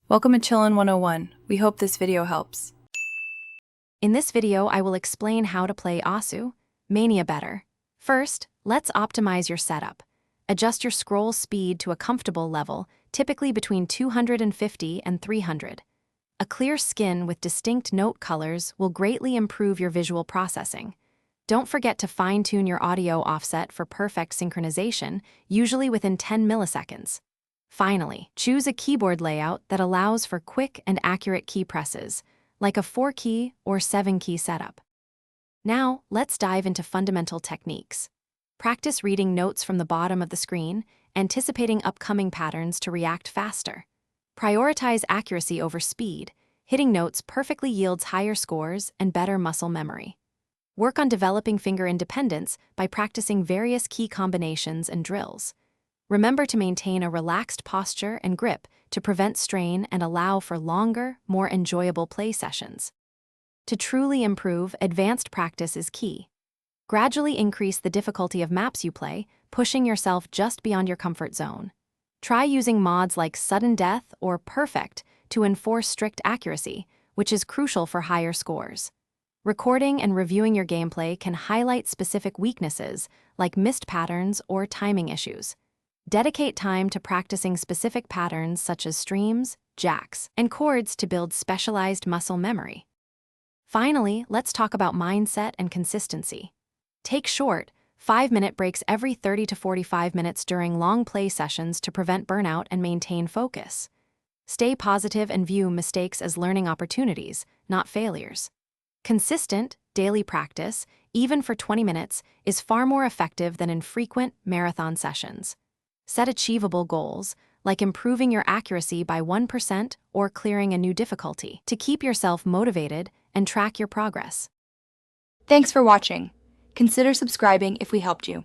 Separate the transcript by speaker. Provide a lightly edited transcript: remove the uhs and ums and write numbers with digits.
Speaker 1: Welcome to Chillin' 101. We hope this video helps.
Speaker 2: In this video, I will explain how to play Mania better. First, let's optimize your setup. Adjust your scroll speed to a comfortable level, typically between 250 and 300. A clear skin with distinct note colors will greatly improve your visual processing. Don't forget to fine-tune your audio offset for perfect synchronization, usually within 10 milliseconds. Finally, choose a keyboard layout that allows for quick and accurate key presses, like a 4-key or 7-key setup. Now, let's dive into fundamental techniques. Practice reading notes from the bottom of the screen, anticipating upcoming patterns to react faster. Prioritize accuracy over speed. Hitting notes perfectly yields higher scores and better muscle memory. Work on developing finger independence by practicing various key combinations and drills. Remember to maintain a relaxed posture and grip to prevent strain and allow for longer, more enjoyable play sessions. To truly improve, advanced practice is key. Gradually increase the difficulty of maps you play, pushing yourself just beyond your comfort zone. Try using mods like Sudden Death or Perfect to enforce strict accuracy, which is crucial for higher scores. Recording and reviewing your gameplay can highlight specific weaknesses like missed patterns or timing issues. Dedicate time to practicing specific patterns such as streams, jacks, and chords to build specialized muscle memory. Finally, let's talk about mindset and consistency. Take short, 5-minute breaks every 30 to 45 minutes during long play sessions to prevent burnout and maintain focus. Stay positive and view mistakes as learning opportunities, not failures. Consistent, daily practice, even for 20 minutes, is far more effective than infrequent marathon sessions. Set achievable goals, like improving your accuracy by 1% or clearing a new difficulty, to keep yourself motivated and track your progress.
Speaker 3: Thanks for watching. Consider subscribing if we helped you.